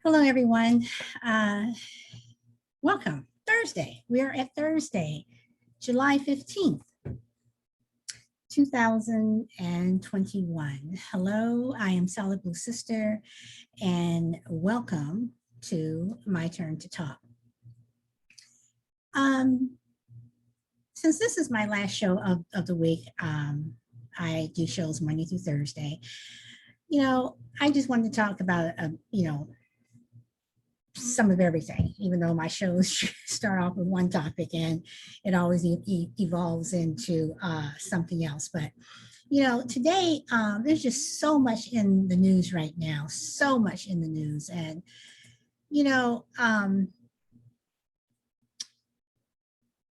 Hello, everyone. Uh, Welcome. Thursday. We are at Thursday, July 15th, 2021. Hello, I am Solid Blue Sister, and welcome to My Turn to Talk. Since this is my last show of the week, I do shows Monday through Thursday. I just wanted to talk about, some of everything, even though my shows start off with one topic and it always evolves into something else. But, today there's just so much in the news right now, so much in the news. And,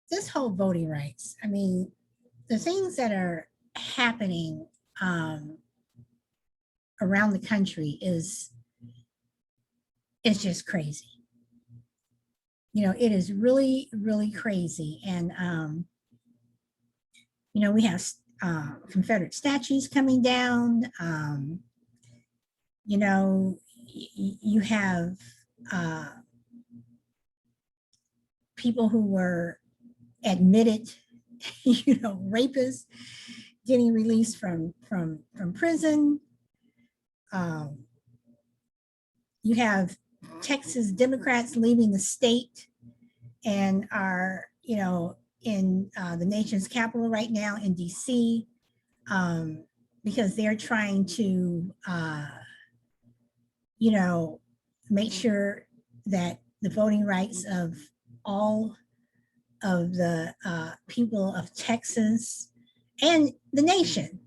this whole voting rights, I mean, the things that are happening around the country is just crazy. It is really, really crazy. And, we have Confederate statues coming down. You have people who were admitted, rapists getting released from prison. You have Texas Democrats leaving the state and are, in the nation's capital right now in DC, because they're trying to, make sure that the voting rights of all of the people of Texas and the nation,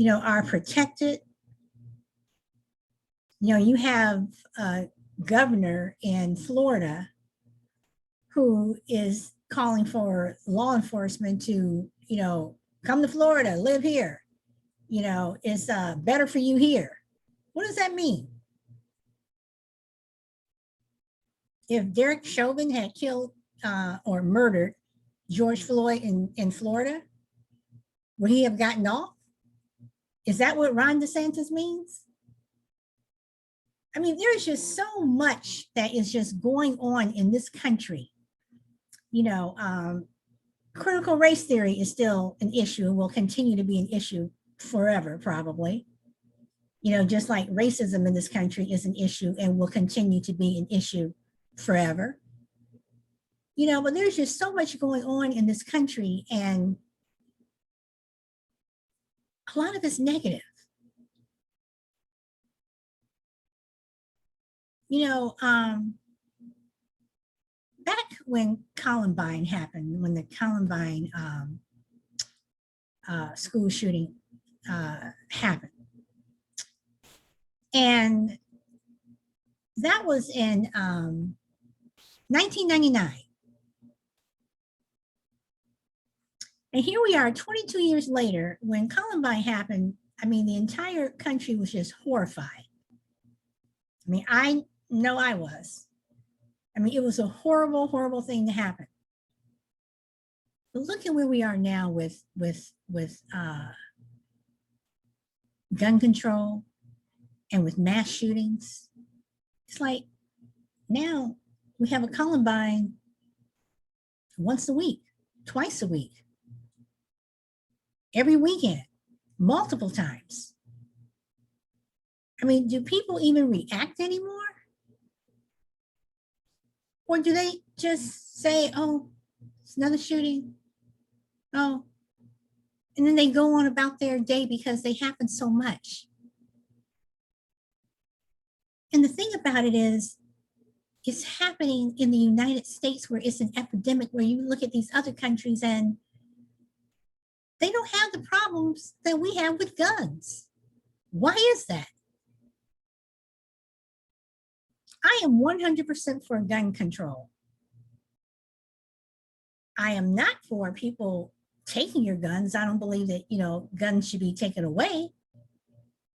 are protected. You have a governor in Florida who is calling for law enforcement to, come to Florida, live here. It's better for you here. What does that mean? If Derek Chauvin had killed or murdered George Floyd in Florida, would he have gotten off? Is that what Ron DeSantis means? I mean, there's just so much that is just going on in this country. Critical race theory is still an issue and will continue to be an issue forever, probably. Just like racism in this country is an issue and will continue to be an issue forever. But there's just so much going on in this country, and a lot of it's negative. Back when Columbine happened, when the Columbine school shooting happened, and that was in 1999. And here we are 22 years later. When Columbine happened, I mean, the entire country was just horrified. I mean, I know I was. I mean, it was a horrible, horrible thing to happen. But look at where we are now with gun control and with mass shootings. It's like now we have a Columbine once a week, twice a week, every weekend, multiple times. I mean, do people even react anymore? Or do they just say, oh, it's another shooting? Oh, and then they go on about their day because they happen so much. And the thing about it is, it's happening in the United States where it's an epidemic, where you look at these other countries and they don't have the problems that we have with guns. Why is that? I am 100% for gun control. I am not for people taking your guns. I don't believe that, guns should be taken away.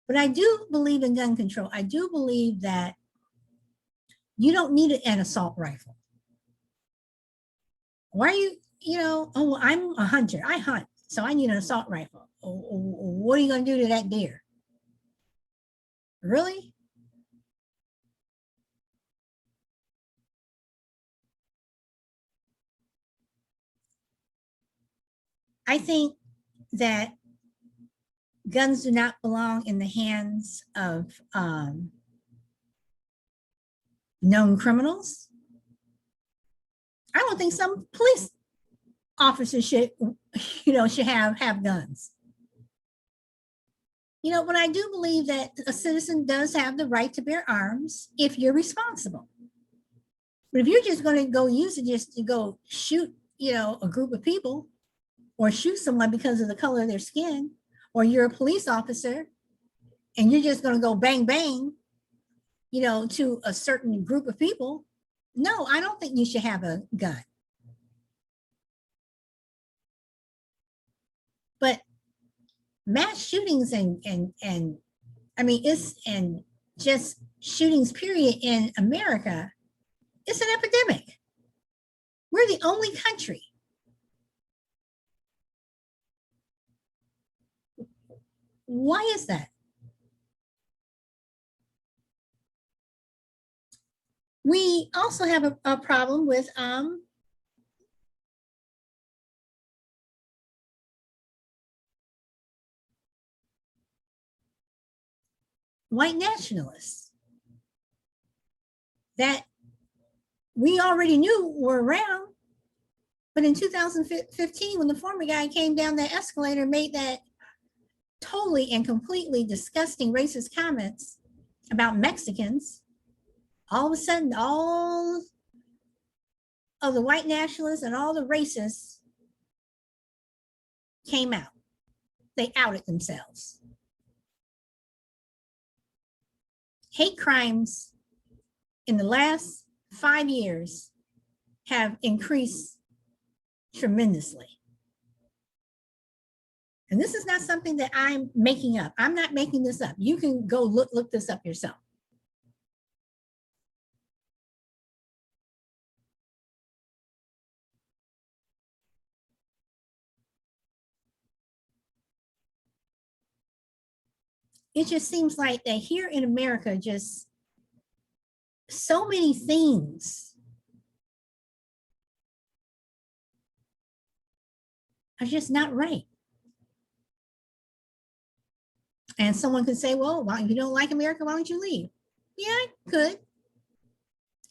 But I do believe in gun control. I do believe that you don't need an assault rifle. Why are you, oh, I'm a hunter. I hunt, so I need an assault rifle. What are you going to do to that deer? Really? I think that guns do not belong in the hands of known criminals. I don't think some police officers should, should have guns. But I do believe that a citizen does have the right to bear arms if you're responsible. But if you're just going to go use it just to go shoot, a group of people or shoot someone because of the color of their skin, or you're a police officer and you're just going to go bang, bang, to a certain group of people, no, I don't think you should have a gun. But mass shootings and I mean, and just shootings period in America, it's an epidemic. We're the only country. Why is that? We also have a problem with white nationalists that we already knew were around. But in 2015, when the former guy came down that escalator and made that totally and completely disgusting racist comments about Mexicans, all of a sudden, all of the white nationalists and all the racists came out. They outed themselves. Hate crimes in the last 5 years have increased tremendously. And this is not something that I'm making up. I'm not making this up. You can go look this up yourself. It just seems like that here in America, just so many things are just not right. And someone could say, well, why, if you don't like America, why don't you leave? Yeah, I could.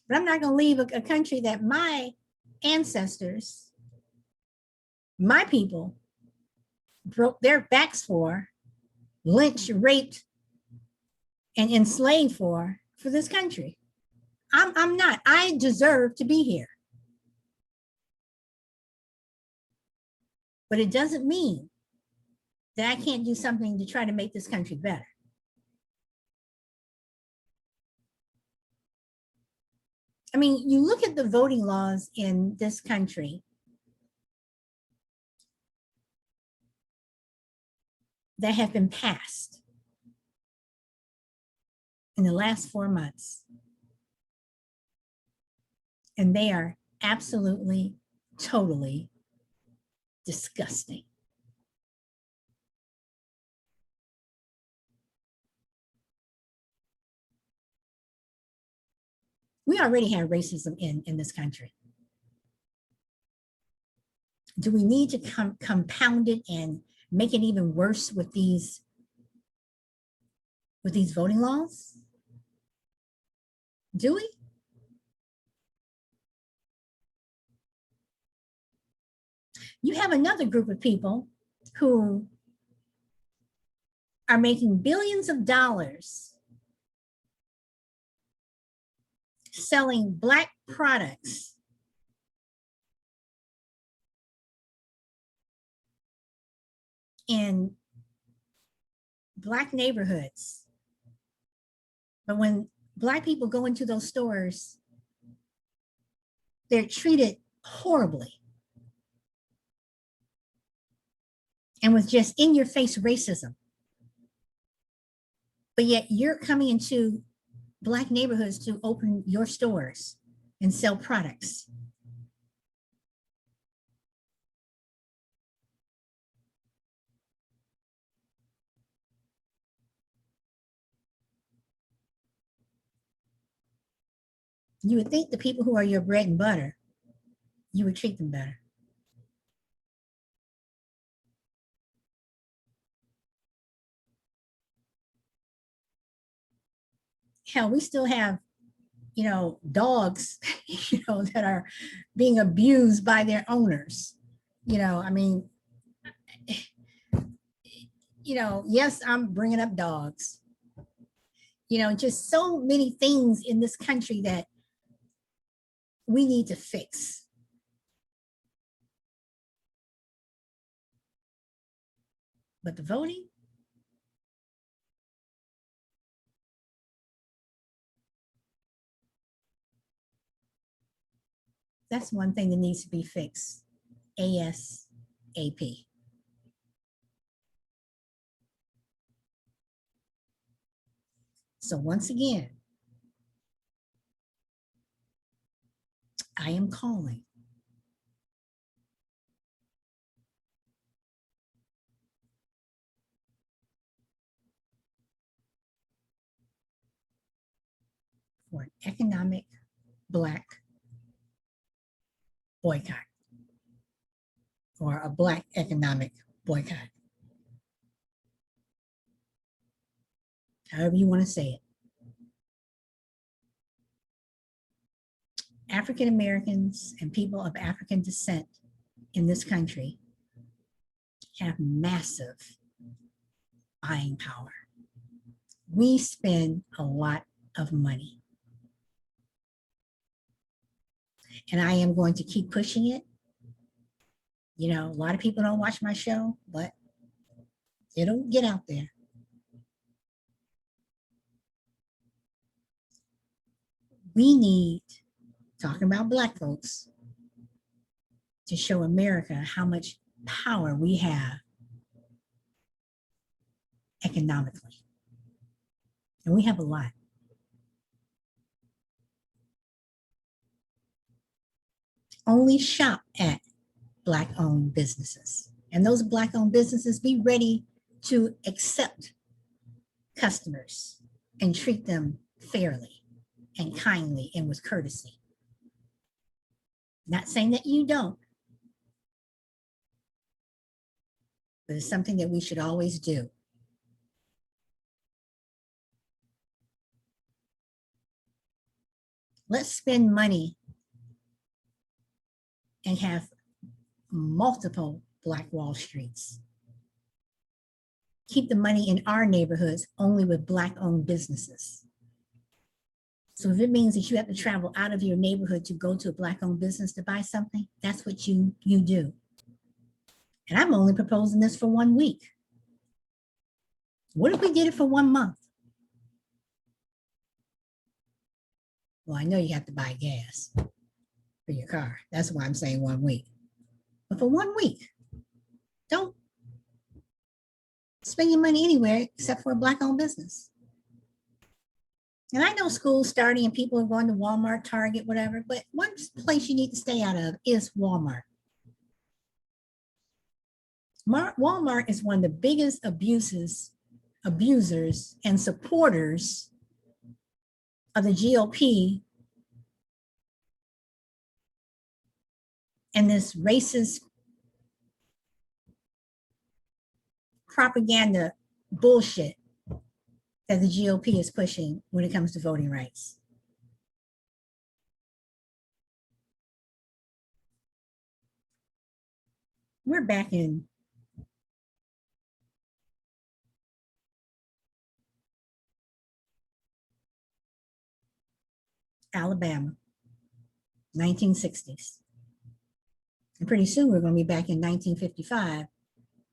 But I'm not going to leave a country that my ancestors, my people, broke their backs for, lynched, raped, and enslaved for this country. I'm not. I deserve to be here. But it doesn't mean that I can't do something to try to make this country better. I mean, you look at the voting laws in this country that have been passed in the last 4 months, and they are absolutely, totally disgusting. We already have racism in this country. Do we need to compound it and make it even worse with these voting laws? Do we? You have another group of people who are making billions of dollars selling Black products in Black neighborhoods. But when Black people go into those stores, they're treated horribly and with just in your face racism. But yet you're coming into Black neighborhoods to open your stores and sell products. You would think the people who are your bread and butter, you would treat them better. hell, we still have, dogs, that are being abused by their owners. I mean, yes, I'm bringing up dogs. Just so many things in this country that we need to fix. But the voting, that's one thing that needs to be fixed ASAP. So once again, I am calling for an economic Black boycott, or a Black economic boycott, however you want to say it. African Americans and people of African descent in this country have massive buying power. We spend a lot of money. And I am going to keep pushing it. A lot of people don't watch my show, but it'll get out there. We need, talking about Black folks, to show America how much power we have economically. And we have a lot. Only shop at Black-owned businesses. And those Black-owned businesses, be ready to accept customers and treat them fairly and kindly and with courtesy. Not saying that you don't, but it's something that we should always do. Let's spend money and have multiple Black Wall Streets. Keep the money in our neighborhoods only with Black-owned businesses. So if it means that you have to travel out of your neighborhood to go to a Black-owned business to buy something, that's what you do. And I'm only proposing this for 1 week. What if we did it for 1 month? Well, I know you have to buy gas for your car. That's why I'm saying 1 week. But for 1 week, don't spend your money anywhere except for a Black-owned business. And I know school's starting and people are going to Walmart, Target, whatever, but one place you need to stay out of is Walmart. Walmart is one of the biggest abusers and supporters of the GOP and this racist propaganda bullshit that the GOP is pushing when it comes to voting rights. We're back in Alabama, 1960s. And pretty soon we're going to be back in 1955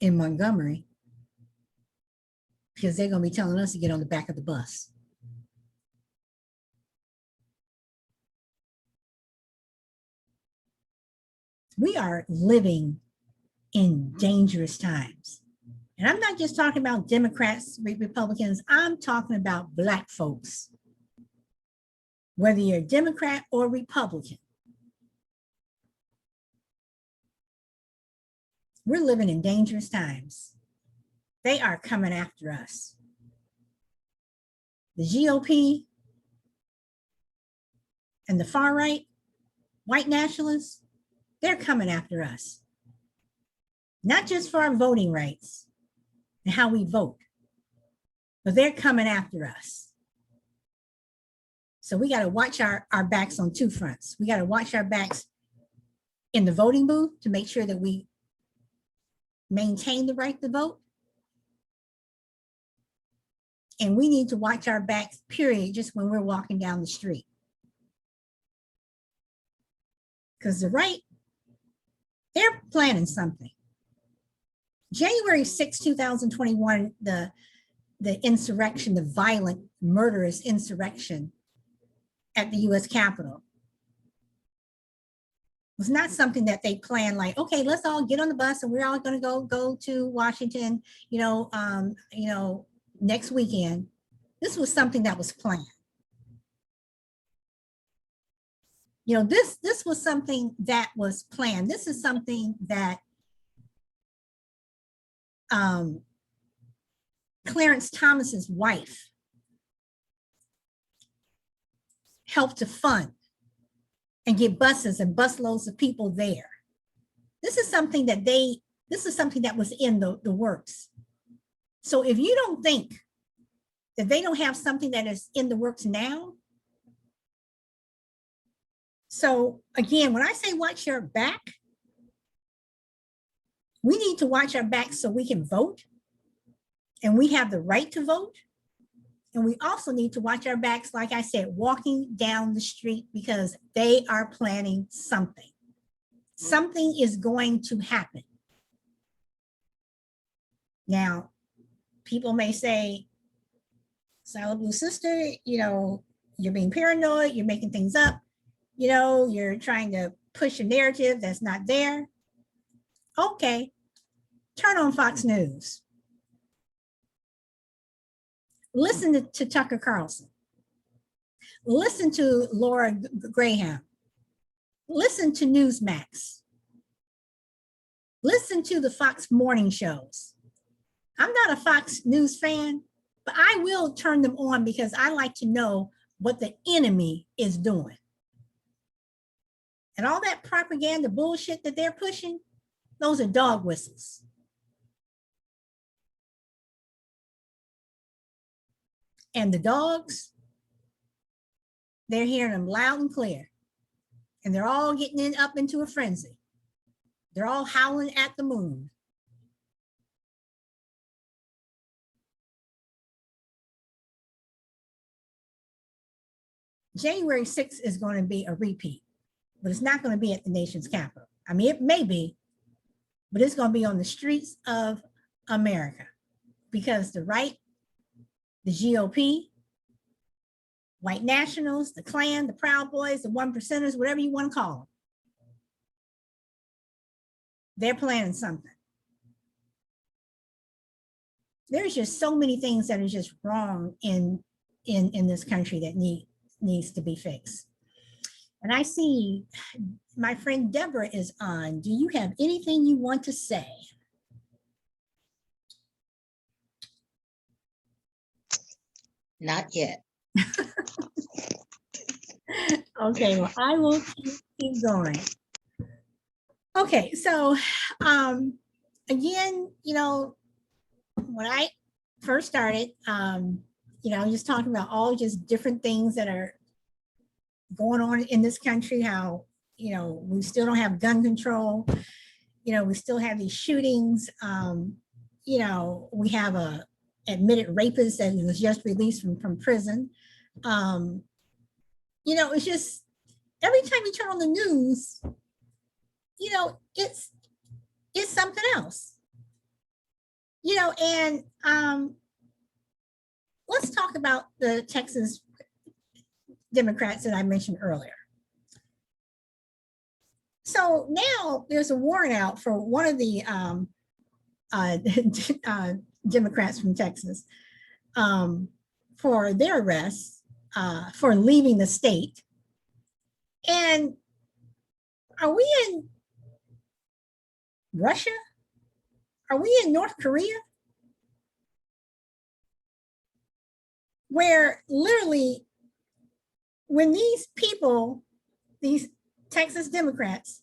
in Montgomery, because they're going to be telling us to get on the back of the bus. We are living in dangerous times. And I'm not just talking about Democrats, Republicans, I'm talking about Black folks. Whether you're a Democrat or Republican, we're living in dangerous times. They are coming after us. The GOP and the far right, white nationalists, they're coming after us. Not just for our voting rights and how we vote, but they're coming after us. So we got to watch our backs on two fronts. We got to watch our backs in the voting booth to make sure that we maintain the right to vote. And we need to watch our backs, period, just when we're walking down the street. Because the right, they're planning something. January 6, 2021, the insurrection, the violent, murderous insurrection at the US Capitol was not something that they planned like, okay, let's all get on the bus and we're all going to go to Washington, next weekend. This was something that was planned. This was something that was planned. This is something that Clarence Thomas's wife helped to fund and get buses and busloads of people there. This is something that was in the works. So if you don't think that they don't have something that is in the works now, so again, when I say watch your back, we need to watch our back so we can vote and we have the right to vote. And we also need to watch our backs, like I said, walking down the street, because they are planning something. Something is going to happen. Now, people may say, Silent Blue Sister, you're being paranoid, you're making things up, you're trying to push a narrative that's not there. Okay, turn on Fox News. Listen to Tucker Carlson. Listen to Laura Graham. Listen to Newsmax. Listen to the Fox morning shows. I'm not a Fox News fan, but I will turn them on because I like to know what the enemy is doing. And all that propaganda bullshit that they're pushing, those are dog whistles. And the dogs, they're hearing them loud and clear. And they're all getting up into a frenzy. They're all howling at the moon. January 6th is going to be a repeat, but it's not going to be at the nation's capital. I mean, it may be, but it's going to be on the streets of America, because the right, the GOP, white nationals, the Klan, the Proud Boys, the one percenters, whatever you want to call them, they're planning something. There's just so many things that are just wrong in this country that needs to be fixed. And I see my friend Deborah is on. Do you have anything you want to say? Not yet. Okay, well, I will keep going. Okay, so again, when I first started, I'm just talking about all just different things that are going on in this country, how, we still don't have gun control, we still have these shootings, we have a admitted rapist that was just released from prison. It's just, every time you turn on the news, it's something else, and let's talk about the Texas Democrats that I mentioned earlier. So now there's a warrant out for one of the Democrats from Texas for their arrest for leaving the state. And are we in Russia? Are we in North Korea? Where literally, when these people, these Texas Democrats,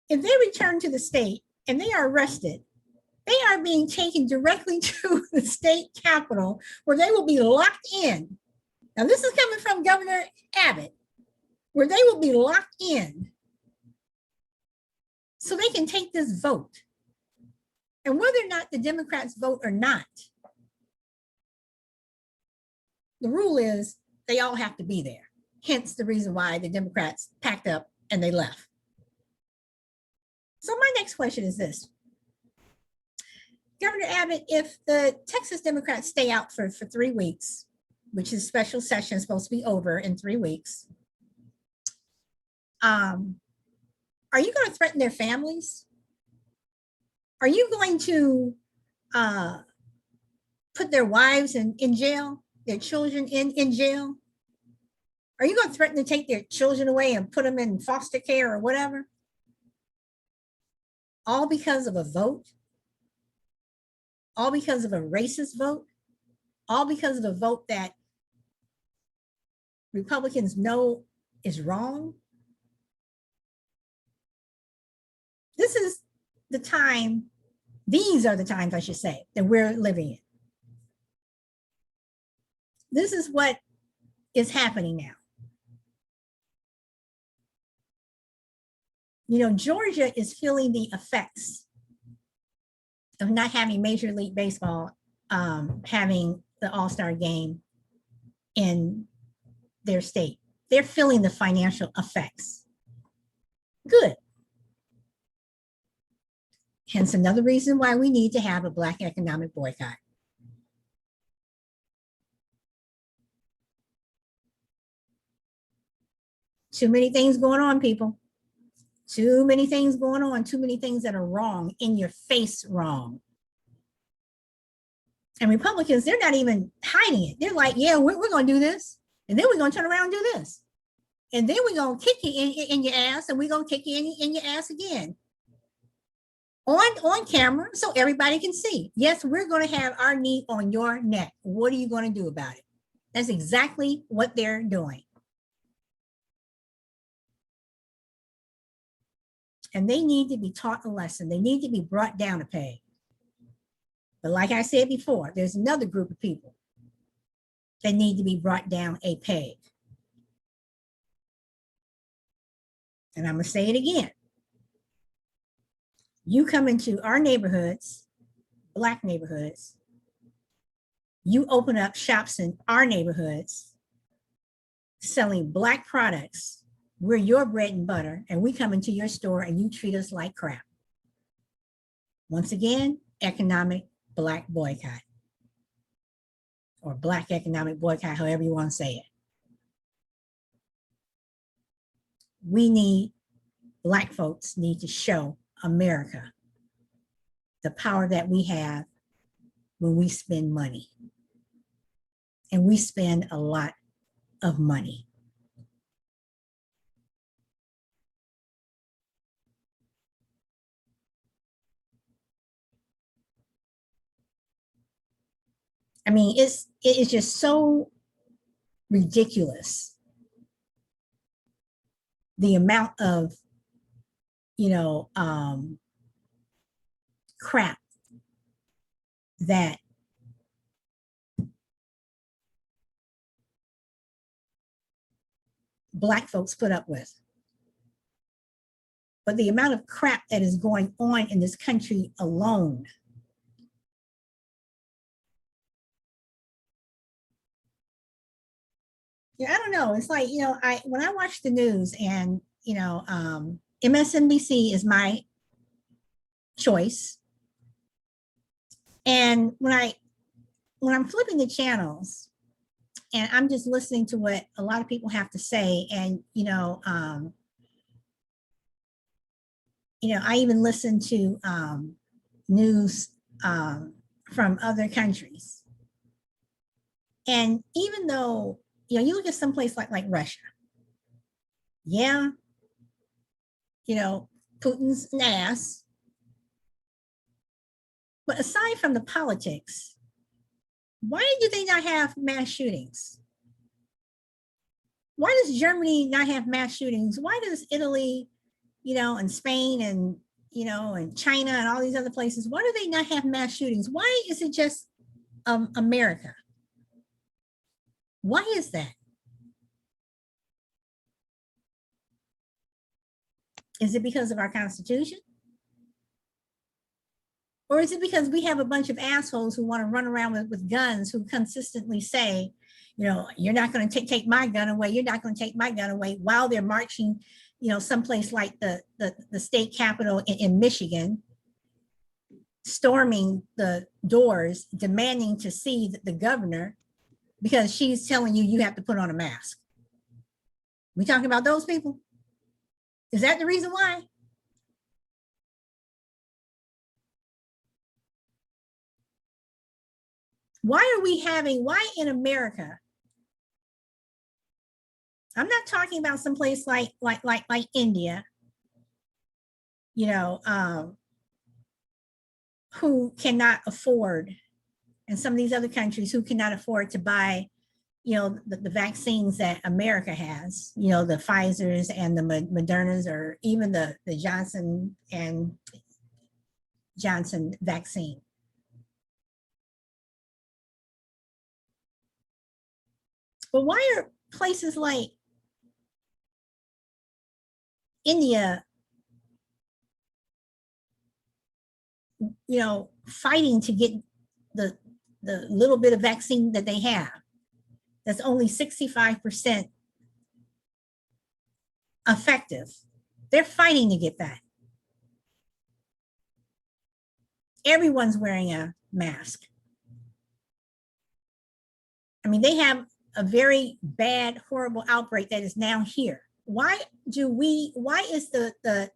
if they return to the state and they are arrested, they are being taken directly to the state capitol, where they will be locked in Now, this is coming from Governor Abbott, where they will be locked in so they can take this vote. And whether or not the Democrats vote or not, the rule is they all have to be there. Hence the reason why the Democrats packed up and they left. So my next question is this. Governor Abbott, if the Texas Democrats stay out for 3 weeks, which is special session supposed to be over in 3 weeks, are you going to threaten their families? Are you going to put their wives in jail, their children in jail? Are you going to threaten to take their children away and put them in foster care or whatever? All because of a vote? All because of a racist vote? All because of a vote that Republicans know is wrong? This is the time, these are the times, I should say, that we're living in. This is what is happening now. You know, Georgia is feeling the effects of not having Major League Baseball having the All-Star game in their state. They're feeling the financial effects. Good. Hence another reason why we need to have a Black economic boycott. Too many things going on, people. Too many things going on, too many things that are wrong, in your face wrong. And Republicans, they're not even hiding it. They're like, yeah, we're going to do this. And then we're going to turn around and do this. And then we're going to kick you in your ass, and we're going to kick you in your ass again. On camera, so everybody can see. Yes, we're going to have our knee on your neck. What are you going to do about it? That's exactly what they're doing. And they need to be taught a lesson. They need to be brought down a peg. But like I said before, there's another group of people that need to be brought down a peg. And I'm going to say it again. You come into our neighborhoods, Black neighborhoods, you open up shops in our neighborhoods selling Black products. We're your bread and butter, and we come into your store and you treat us like crap. Once again, economic Black boycott, or Black economic boycott, however you want to say it. We need, Black folks need to show America the power that we have when we spend money. And we spend a lot of money. I mean, it is just so ridiculous, the amount of, you know, crap that Black folks put up with. But the amount of crap that is going on in this country alone. Yeah, I don't know. It's like, you know, when I watch the news, and, you know, MSNBC is my choice. And when I'm flipping the channels and I'm just listening to what a lot of people have to say, and, you know, I even listen to news from other countries. And even though, you know, you look at some place like Russia, yeah, you know, Putin's an ass. But aside from the politics, why do they not have mass shootings? Why does Germany not have mass shootings? Why does Italy, you know, and Spain, and, you know, and China and all these other places, why do they not have mass shootings? Why is it just America? Why is that? Is it because of our Constitution? Or is it because we have a bunch of assholes who want to run around with guns who consistently say, you know, you're not going to take my gun away. You're not going to take my gun away, while they're marching, you know, someplace like the state capitol in Michigan, storming the doors, demanding to see the governor because she's telling you have to put on a mask. We talking about those people? Is that the reason why? Why are we having, why in America? I'm not talking about someplace like India, you know, who cannot afford, and some of these other countries who cannot afford to buy, you know, the vaccines that America has, you know, the Pfizers and the Modernas, or even the Johnson and Johnson vaccine. But why are places like India, you know, fighting to get the little bit of vaccine that they have, that's only 65% effective? They're fighting to get that. Everyone's wearing a mask. I mean, they have a very bad, horrible outbreak that is now here. Why is the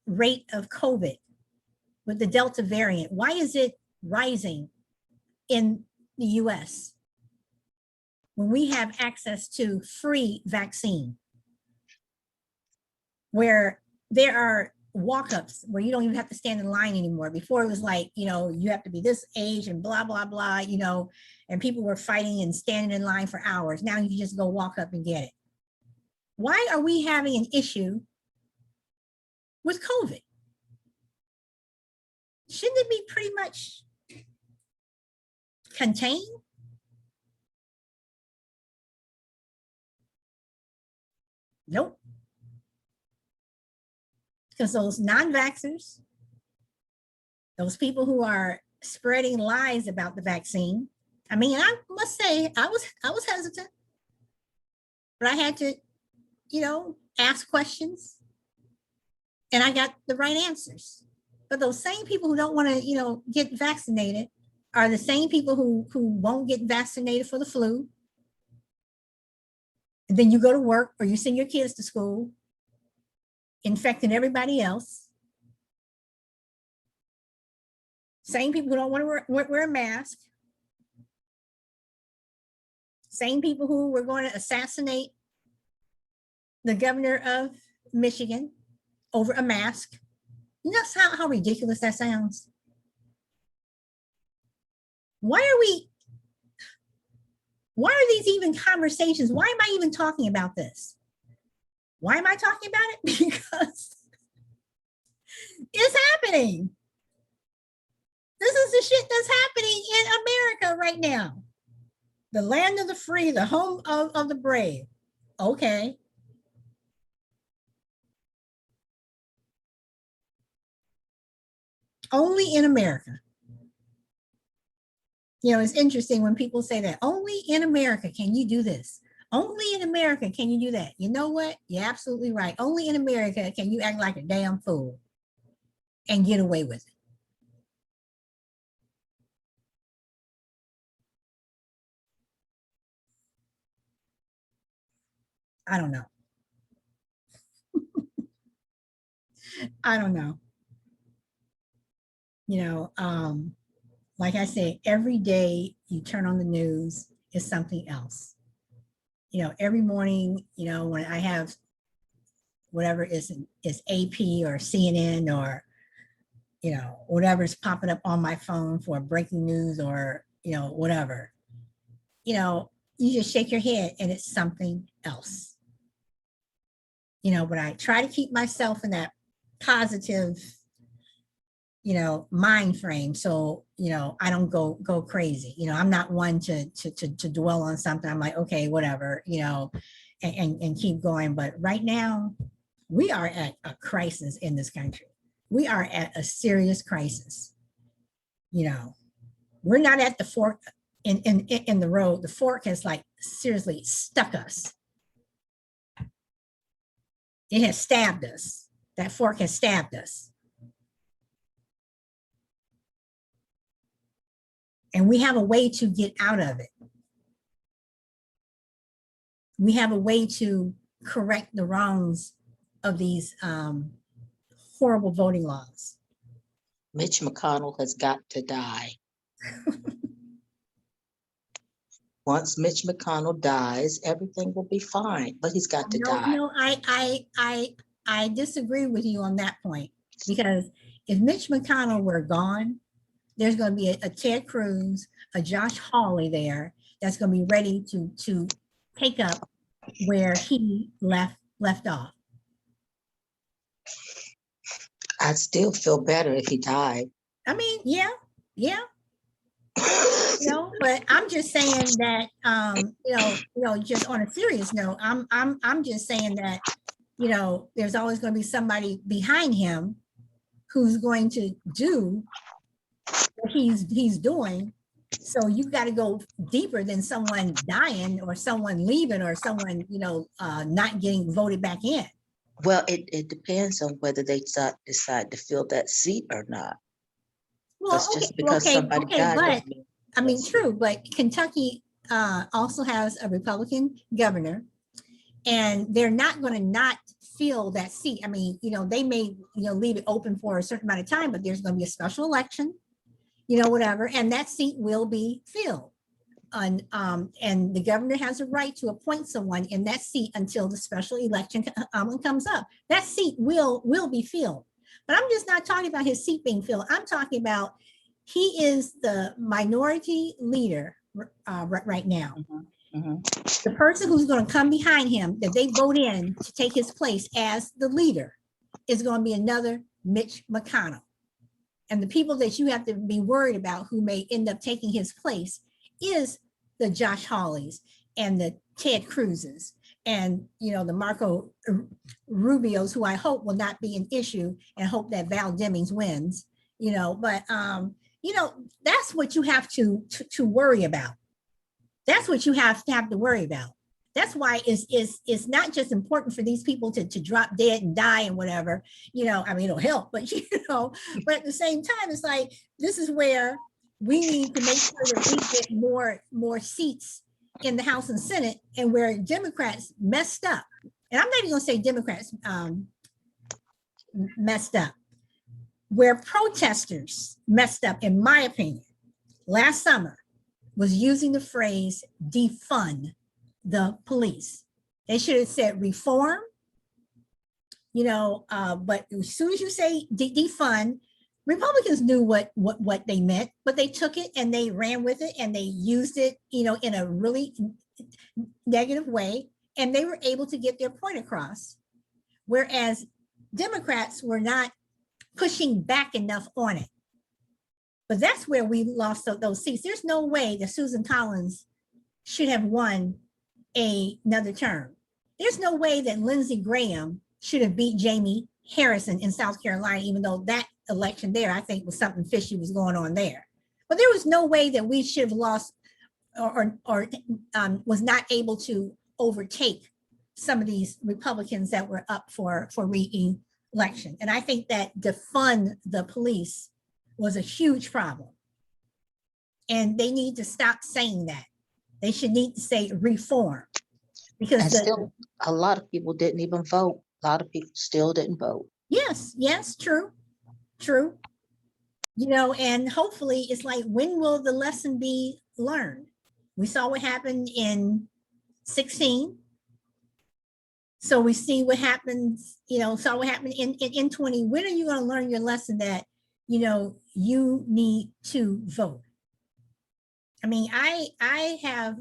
rate of COVID with the Delta variant, why is it rising in the US when we have access to free vaccine, where there are walk-ups where you don't even have to stand in line anymore? Before it was like, you know, you have to be this age and blah, blah, blah, you know, and people were fighting and standing in line for hours. Now you can just go walk up and get it. Why are we having an issue with COVID? Shouldn't it be pretty much contained? Nope. Because those non-vaxxers, those people who are spreading lies about the vaccine, I mean, I must say, I was hesitant, but I had to, you know, ask questions, and I got the right answers. But those same people who don't want to, you know, get vaccinated are the same people who won't get vaccinated for the flu. And then you go to work or you send your kids to school, infecting everybody else. Same people who don't want to wear a mask. Same people who were going to assassinate the governor of Michigan over a mask. You know how ridiculous that sounds? Why are these even conversations? Why am I even talking about this? Why am I talking about it? Because it's happening. This is the shit that's happening in America right now. The land of the free, the home of the brave. Okay. Only in America. You know, it's interesting when people say that only in America can you do this. Only in America can you do that. You know what? You're absolutely right. Only in America can you act like a damn fool and get away with it. I don't know. I don't know. You know, like I say, every day you turn on the news is something else. You know, every morning, you know, when I have whatever is AP or CNN or, you know, whatever's popping up on my phone for breaking news or, you know, whatever, you know, you just shake your head and it's something else. You know, but I try to keep myself in that positive, mind frame. So, I don't go crazy. I'm not one to dwell on something. I'm like, okay, whatever, and keep going. But right now, we are at a crisis in this country. We are at a serious crisis. We're not at the fork in the road. The fork has like seriously stuck us. It has stabbed us. That fork has stabbed us. And we have a way to get out of it. We have a way to correct the wrongs of these horrible voting laws. Mitch McConnell has got to die. Once Mitch McConnell dies, everything will be fine, but he's got to die. No, I disagree with you on that point, because if Mitch McConnell were gone, there's going to be a Ted Cruz, a Josh Hawley there that's going to be ready to take up where he left off. I'd still feel better if he died. I mean, yeah. But I'm just saying that, just on a serious note, I'm just saying that, there's always going to be somebody behind him who's going to do what he's doing. So you've got to go deeper than someone dying or someone leaving or someone, not getting voted back in. Well, it depends on whether they decide to fill that seat or not. Well, just because somebody died. But I mean, true, but Kentucky also has a Republican governor, and they're not going to not fill that seat. I mean, they may, leave it open for a certain amount of time, but there's going to be a special election, whatever, and that seat will be filled. And the governor has a right to appoint someone in that seat until the special election comes up. That seat will be filled. But I'm just not talking about his seat being filled. I'm talking about he is the minority leader right now. The person who's going to come behind him, that they vote in to take his place as the leader, is going to be another Mitch McConnell. And the people that you have to be worried about who may end up taking his place is the Josh Hawleys and the Ted Cruzes and, the Marco Rubios, who I hope will not be an issue, and hope that Val Demings wins, but, that's what you have to worry about. That's what you have to worry about. That's why it's not just important for these people to drop dead and die and whatever, I mean, it'll help, but, but at the same time, it's like, this is where we need to make sure that we get more seats in the House and Senate, and where Democrats messed up. And I'm not even going to say Democrats messed up, where protesters messed up, in my opinion, last summer, was using the phrase defund the police. They should have said reform, but as soon as you say defund, Republicans knew what they meant, but they took it and they ran with it and they used it, in a really negative way, and they were able to get their point across. Whereas Democrats were not pushing back enough on it. But that's where we lost those seats. There's no way that Susan Collins should have won another term. There's no way that Lindsey Graham should have beat Jamie Harrison in South Carolina, even though that election there, I think, was something fishy was going on there. But there was no way that we should have lost or was not able to overtake some of these Republicans that were up for re-election. And I think that defund the police was a huge problem. And they need to stop saying that. They should need to say reform. Because still, a lot of people didn't even vote. A lot of people still didn't vote. Yes, true. And hopefully it's like, when will the lesson be learned? We saw what happened in 16. So we see what happens, saw what happened in 20. When are you going to learn your lesson that, you need to vote? I mean, I have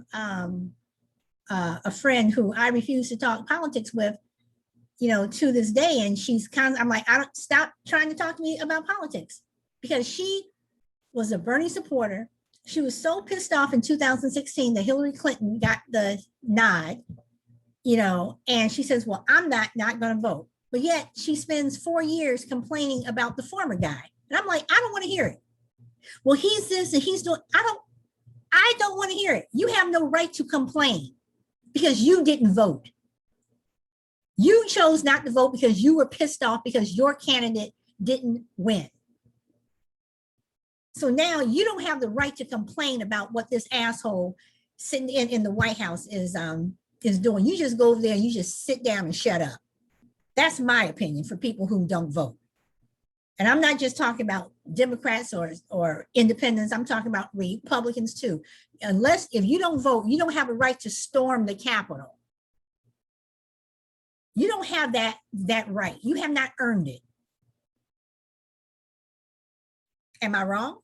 a friend who I refuse to talk politics with, to this day. And she's I'm like, I don't stop trying to talk to me about politics. because she was a Bernie supporter. She was so pissed off in 2016 that Hillary Clinton got the nod, and she says, well, I'm not going to vote. But yet she spends 4 years complaining about the former guy. And I'm like, I don't want to hear it. Well, he's this and he's doing, I don't want to hear it. You have no right to complain because you didn't vote. You chose not to vote because you were pissed off because your candidate didn't win. So now you don't have the right to complain about what this asshole sitting in the White House is doing. You just go over there and you just sit down and shut up. That's my opinion for people who don't vote. And I'm not just talking about Democrats or independents. I'm talking about Republicans too. If you don't vote, you don't have a right to storm the Capitol. You don't have that right. You have not earned it. Am I wrong?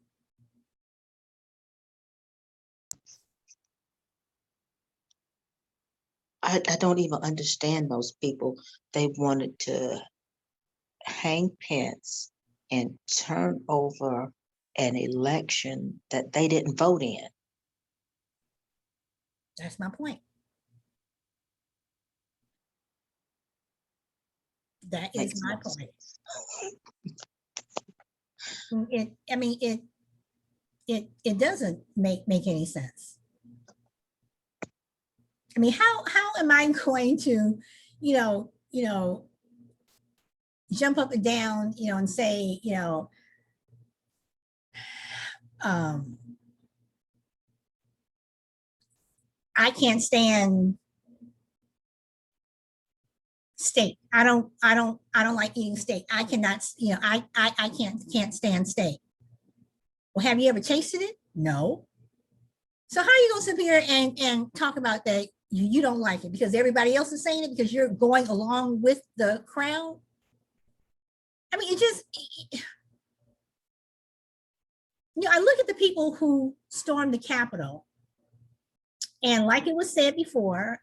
I don't even understand those people. They wanted to hang Pence and turn over an election that they didn't vote in. That's my point. That is Makes my no point. sense. It doesn't make any sense. I mean, how am I going to, jump up and down, and say, I can't stand steak. I don't like eating steak. I cannot, I can't stand steak. Well, have you ever tasted it? No. So how are you gonna sit here and talk about that you don't like it because everybody else is saying it because you're going along with the crowd? I mean, I look at the people who stormed the Capitol, and like it was said before,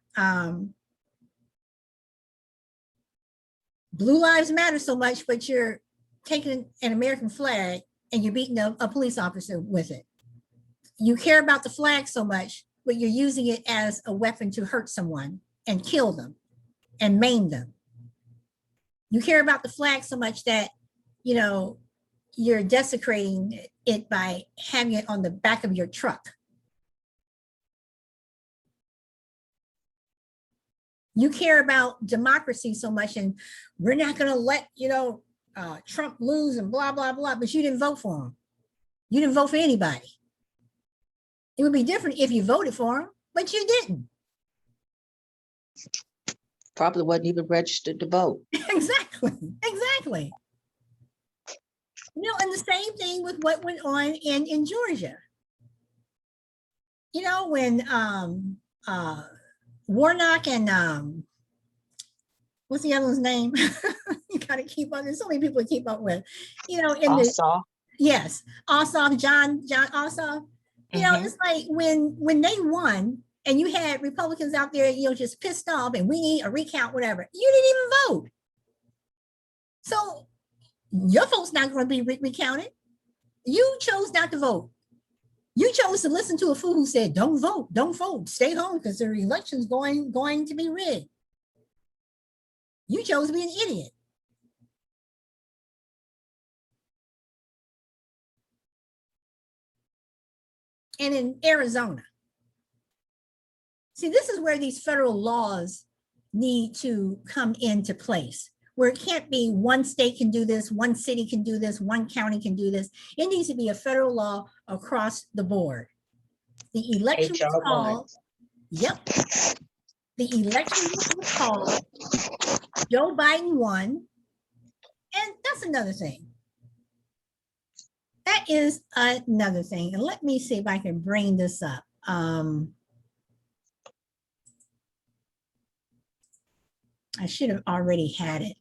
Blue Lives Matter so much, but you're taking an American flag and you're beating a police officer with it. You care about the flag so much, but you're using it as a weapon to hurt someone and kill them and maim them. You care about the flag so much that, you're desecrating it by having it on the back of your truck. You care about democracy so much, and we're not going to let, Trump lose and blah, blah, blah, but you didn't vote for him. You didn't vote for anybody. It would be different if you voted for him, but you didn't. Probably wasn't even registered to vote. Exactly. And the same thing with what went on in Georgia. When Warnock and what's the other one's name? You gotta keep up. There's so many people to keep up with. Ossoff. Yes, Ossoff, John Ossoff. It's like when they won and you had Republicans out there, just pissed off and we need a recount, whatever. You didn't even vote. So your vote's not going to be recounted. You chose not to vote. You chose to listen to a fool who said, don't vote, stay home because the election's going to be rigged. You chose to be an idiot. And in Arizona, see, this is where these federal laws need to come into place, where it can't be one state can do this, one city can do this, one county can do this. It needs to be a federal law across the board. The election was called. Yep. The election was called. Joe Biden won. And that's another thing. That is another thing. And let me see if I can bring this up. I should have already had it.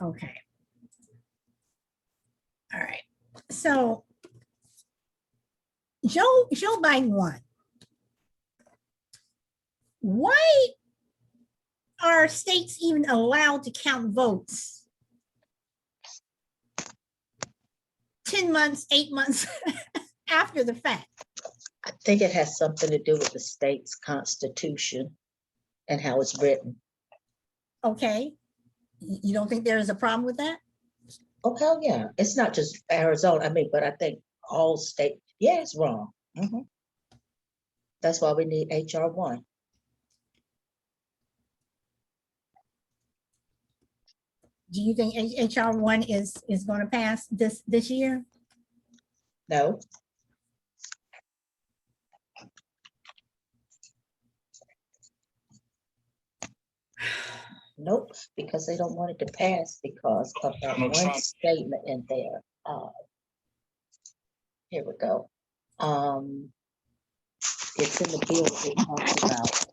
Okay. All right. So Joe Biden won. Why are states even allowed to count votes 10 months, 8 months after the fact? I think it has something to do with the state's constitution and how it's written. Okay. You don't think there is a problem with that? Oh, hell yeah. It's not just Arizona. I mean, but I think all state, yeah, it's wrong. Mhm. That's why we need HR 1. Do you think HR 1 is going to pass this year? No. Nope, because they don't want it to pass because of that Donald one Trump. statement in there. Here we go. It's in the bill it talks about.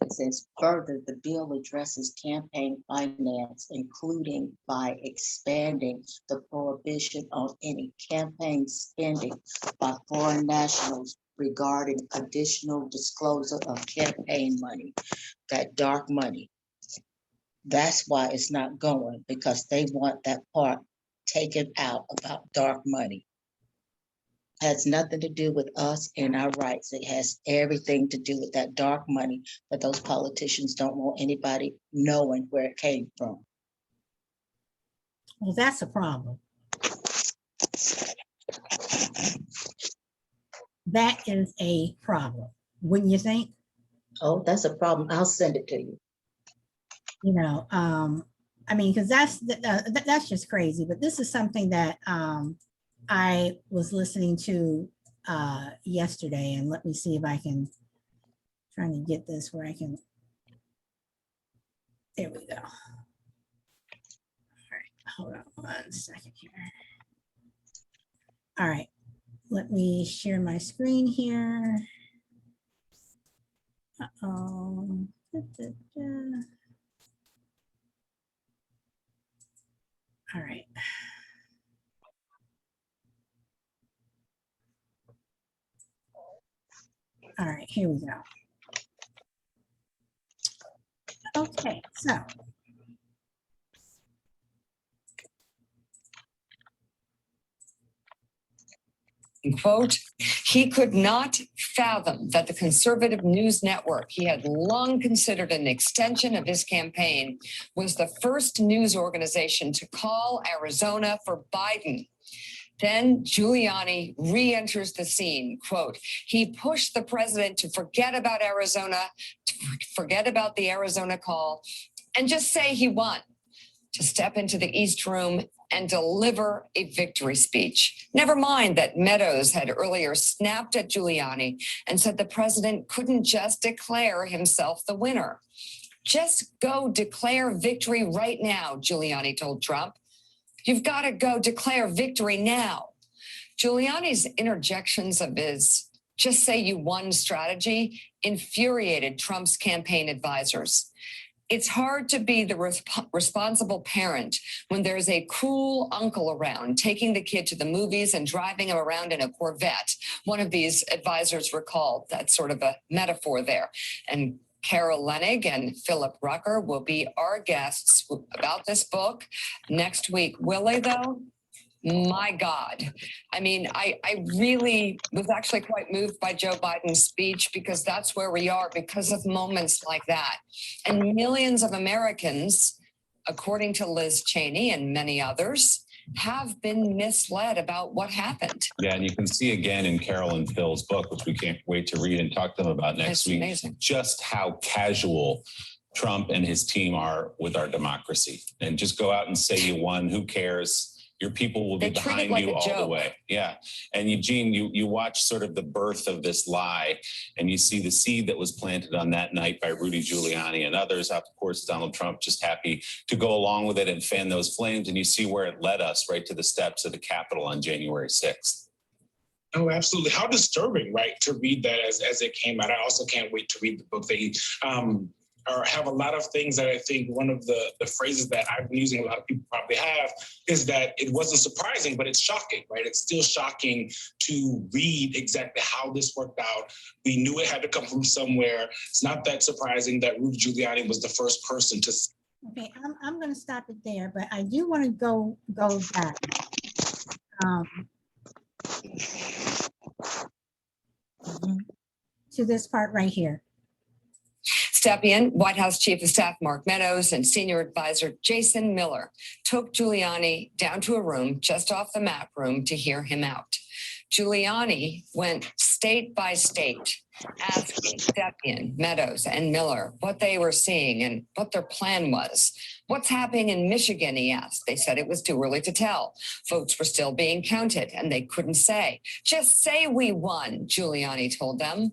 It says further, the bill addresses campaign finance, including by expanding the prohibition on any campaign spending by foreign nationals regarding additional disclosure of campaign money, that dark money. That's why it's not going, because they want that part taken out about dark money. Has nothing to do with us and our rights. It has everything to do with that dark money that those politicians don't want anybody knowing where it came from. Well, that's a problem. That is a problem, wouldn't you think? Oh, that's a problem. I'll send it to you. You know, I mean, because that's just crazy. But this is something that I was listening to yesterday, and let me see if I can trying to get this where I can. There we go. All right, hold on 1 second here. All right, let me share my screen here. Uh-oh. All right. All right, here we go. Okay, so quote, he could not fathom that the conservative news network he had long considered an extension of his campaign was the first news organization to call Arizona for Biden. Then Giuliani re-enters the scene. Quote, he pushed the president to forget about Arizona, to forget about the Arizona call, and just say he won, to step into the East Room and deliver a victory speech. Never mind that Meadows had earlier snapped at Giuliani and said the president couldn't just declare himself the winner. Just go declare victory right now, Giuliani told Trump. You've got to go declare victory now. Giuliani's interjections of his just say you won strategy infuriated Trump's campaign advisors. It's hard to be the responsible parent when there's a cool uncle around taking the kid to the movies and driving him around in a Corvette. One of these advisors recalled that sort of a metaphor there. And Carol Leonnig and Philip Rucker will be our guests about this book next week. Will they, though? My God. I mean, I really was actually quite moved by Joe Biden's speech because that's where we are because of moments like that. And millions of Americans, according to Liz Cheney and many others, have been misled about what happened. Yeah, and you can see again in Carol and Phil's book, which we can't wait to read and talk to them about next week, amazing. Just how casual Trump and his team are with our democracy. And just go out and say you won, who cares? Your people will be behind you all the way. Yeah. And Eugene, you watch sort of the birth of this lie, and you see the seed that was planted on that night by Rudy Giuliani and others. Of course, Donald Trump just happy to go along with it and fan those flames. And you see where it led us right to the steps of the Capitol on January 6th. Oh, absolutely. How disturbing, right, to read that as it came out. I also can't wait to read the book. or have a lot of things that I think one of the phrases that I've been using, a lot of people probably have, is that it wasn't surprising, but it's shocking, right? It's still shocking to read exactly how this worked out. We knew it had to come from somewhere. It's not that surprising that Rudy Giuliani was the first person to. Okay, I'm going to stop it there, but I do want to go back. To this part right here. Stepien, White House Chief of Staff Mark Meadows, and Senior Advisor Jason Miller took Giuliani down to a room just off the map room to hear him out. Giuliani went state by state, asking Stepien, Meadows, and Miller what they were seeing and what their plan was. What's happening in Michigan, he asked. They said it was too early to tell. Votes were still being counted, and they couldn't say. Just say we won, Giuliani told them.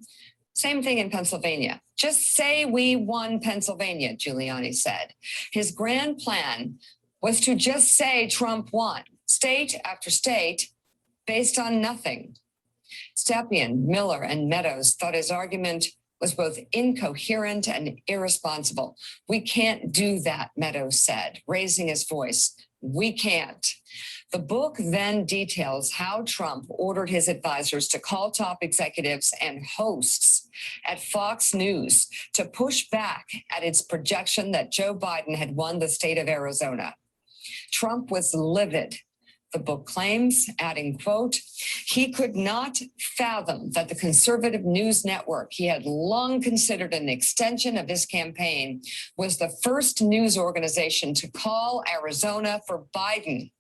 Same thing in Pennsylvania. Just say we won Pennsylvania, Giuliani said. His grand plan was to just say Trump won, state after state, based on nothing. Stepien, Miller, and Meadows thought his argument was both incoherent and irresponsible. We can't do that, Meadows said, raising his voice. We can't. The book then details how Trump ordered his advisors to call top executives and hosts at Fox News to push back at its projection that Joe Biden had won the state of Arizona. Trump was livid, the book claims, adding, quote, he could not fathom that the conservative news network he had long considered an extension of his campaign was the first news organization to call Arizona for Biden.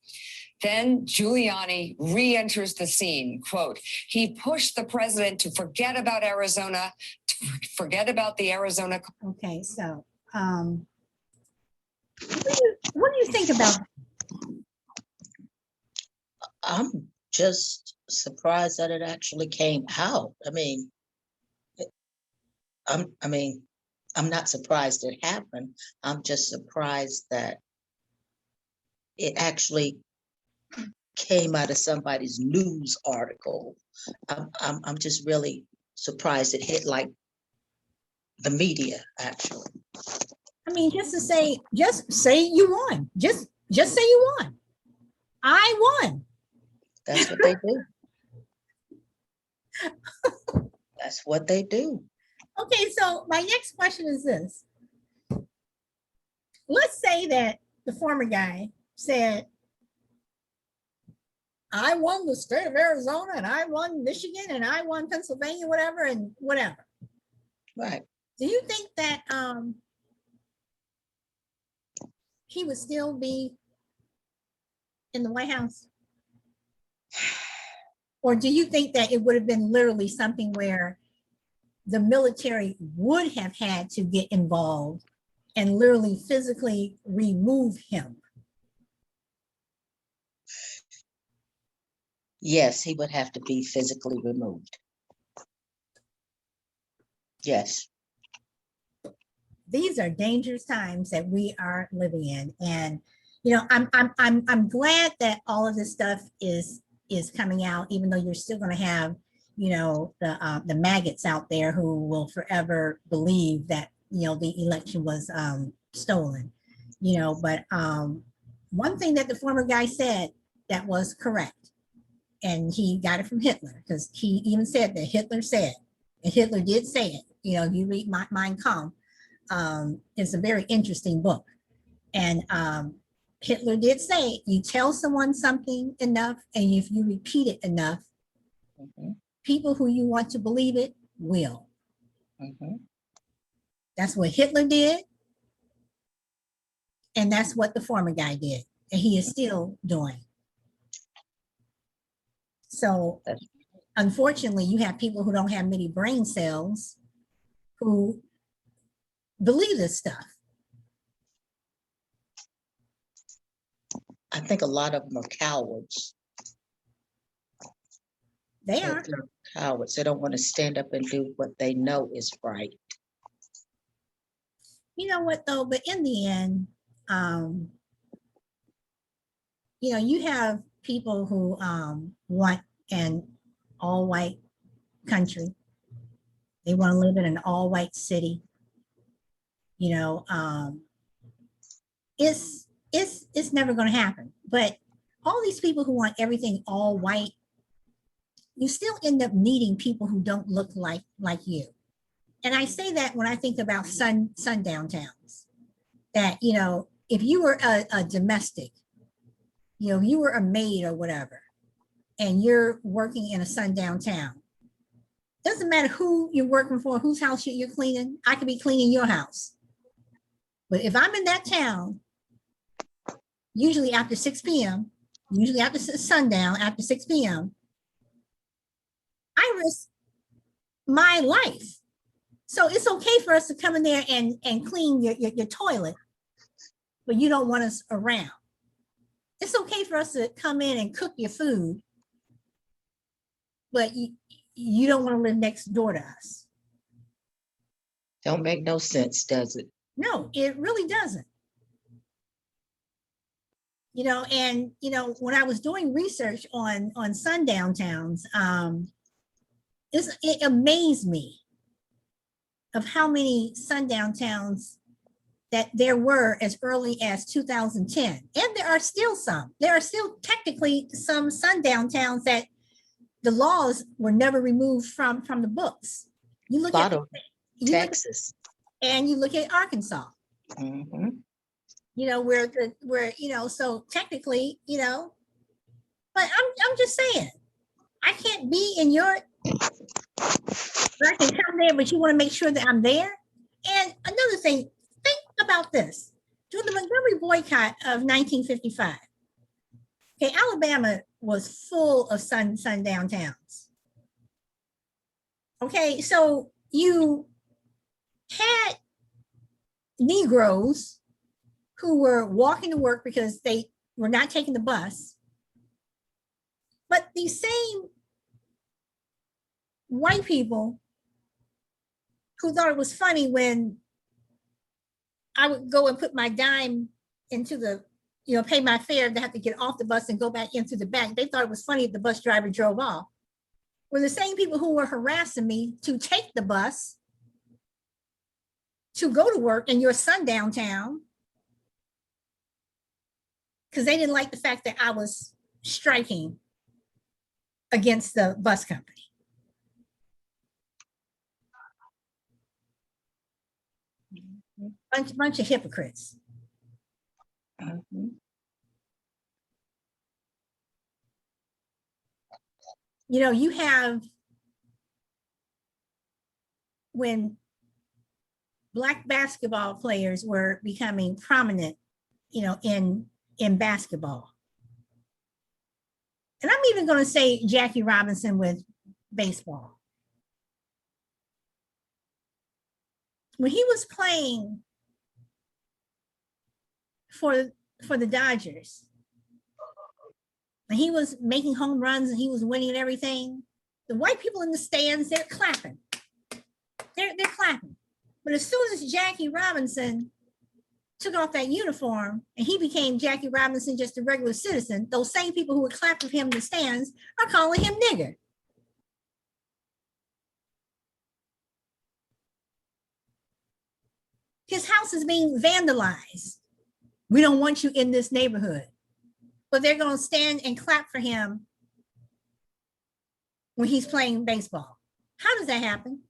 Then Giuliani re-enters the scene, quote, he pushed the president to forget about Arizona, to forget about the Arizona. Okay, so what do you think about? I'm just surprised that it actually came out. I mean, I'm not surprised it happened. I'm just surprised that it actually came out of somebody's news article. I'm just really surprised it hit like the media, actually. I mean, just say you won. Just say you won. I won. That's what they do. That's what they do. Okay, so my next question is this. Let's say that the former guy said, I won the state of Arizona and I won Michigan and I won Pennsylvania, whatever, and whatever. Right. Do you think that he would still be in the White House? Or do you think that it would have been literally something where the military would have had to get involved and literally physically remove him? Yes, he would have to be physically removed. Yes. These are dangerous times that we are living in, and you know, I'm glad that all of this stuff is coming out, even though you're still going to have, you know, the maggots out there who will forever believe that, you know, the election was stolen, you know. But one thing that the former guy said that was correct, and he got it from Hitler, because he even said that Hitler said, and Hitler did say it. You know, if you read Mein Kampf, it's a very interesting book. And Hitler did say, you tell someone something enough, and if you repeat it enough, people who you want to believe it will. That's what Hitler did. And that's what the former guy did. And he is still doing. So unfortunately, you have people who don't have many brain cells who believe this stuff. I think a lot of them are cowards. They are. They're cowards. They don't want to stand up and do what they know is right. You know what though, but in the end, you know, you have people who want an all-white country. They want to live in an all-white city. You know, it's never going to happen. But all these people who want everything all white, you still end up needing people who don't look like you. And I say that when I think about sundown towns, that, you know, if you were a domestic, you know, you were a maid or whatever, and you're working in a sundown town, doesn't matter who you're working for, whose house you're cleaning. I could be cleaning your house. But if I'm in that town, usually after 6 p.m., usually after sundown, after 6 p.m., I risk my life. So it's okay for us to come in there and clean your toilet, but you don't want us around. It's okay for us to come in and cook your food, but you don't want to live next door to us. Don't make no sense, does it? No, it really doesn't. You know, and you know, when I was doing research on sundown towns, it amazed me of how many sundown towns that there were as early as 2010. And there are still some. There are still technically some sundown towns that the laws were never removed from the books. You look at Texas. And you look at Arkansas. Mm-hmm. You know, where you know, so technically, you know, but I'm just saying, I can't be in your, I can come there, but you want to make sure that I'm there. And another thing, think about this. During the Montgomery boycott of 1955, okay, Alabama was full of sundown towns. Okay, so you had Negroes who were walking to work because they were not taking the bus. But these same white people who thought it was funny when I would go and put my dime into the, you know, pay my fare to have to get off the bus and go back into the back. They thought it was funny if the bus driver drove off. Were the same people who were harassing me to take the bus to go to work in your sundown town, because they didn't like the fact that I was striking against the bus company. Bunch of hypocrites. Mm-hmm. You know, you have, when Black basketball players were becoming prominent, you know, in basketball. And I'm even going to say Jackie Robinson with baseball. When he was playing for the Dodgers, and he was making home runs and he was winning and everything, the white people in the stands, they're clapping. They're clapping. But as soon as Jackie Robinson took off that uniform and he became Jackie Robinson, just a regular citizen, those same people who would clap for him in the stands are calling him nigger. His house is being vandalized. We don't want you in this neighborhood. But they're going to stand and clap for him when he's playing baseball. How does that happen?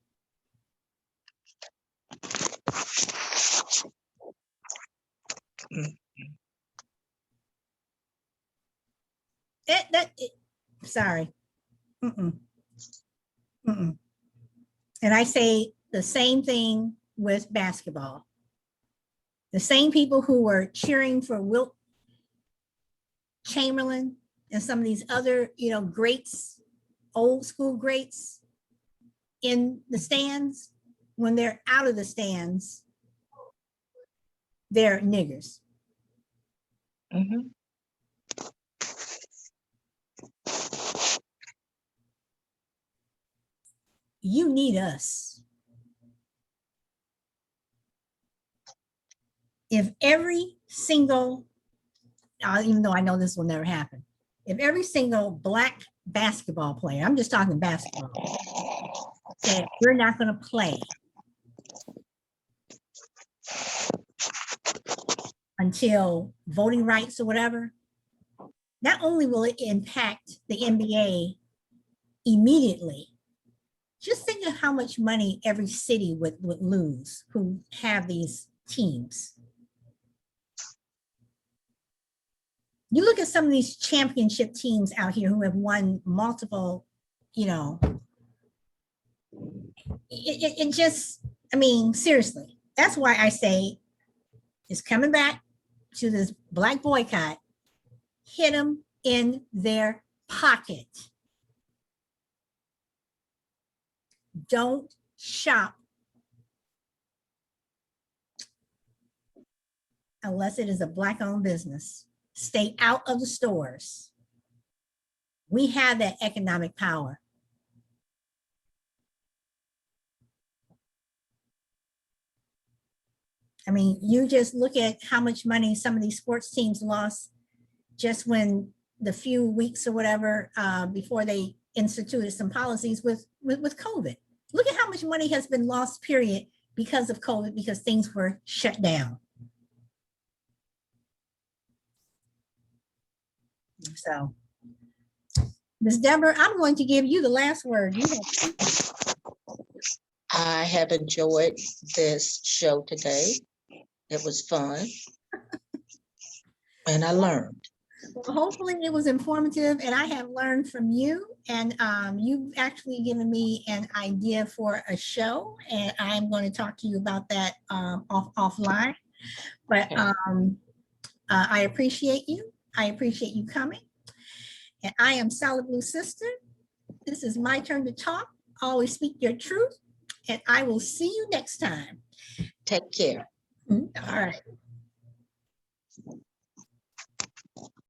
Sorry. Mm-mm. Mm-mm. And I say the same thing with basketball. The same people who were cheering for Wilt Chamberlain and some of these other, you know, greats, old school greats in the stands, when they're out of the stands, they're niggers. Mm-hmm. You need us. If every single, even though I know this will never happen, if every single Black basketball player, I'm just talking basketball, said we're not going to play until voting rights or whatever, not only will it impact the NBA immediately, just think of how much money every city would lose who have these teams. You look at some of these championship teams out here who have won multiple, you know, it just, I mean, seriously, that's why I say it's coming back to this black boycott. Hit them in their pocket. Don't shop unless it is a black-owned business. Stay out of the stores. We have that economic power. I mean, you just look at how much money some of these sports teams lost just when the few weeks or whatever before they instituted some policies with COVID. Look at how much money has been lost, period, because of COVID, because things were shut down. So, Ms. Deborah, I'm going to give you the last word. I have enjoyed this show today. It was fun. And I learned. Well, hopefully it was informative, and I have learned from you, and you've actually given me an idea for a show, and I'm going to talk to you about that offline. But I appreciate you. I appreciate you coming. And I am Solid Blue Sister. This is my turn to talk. Always speak your truth, and I will see you next time. Take care. All right.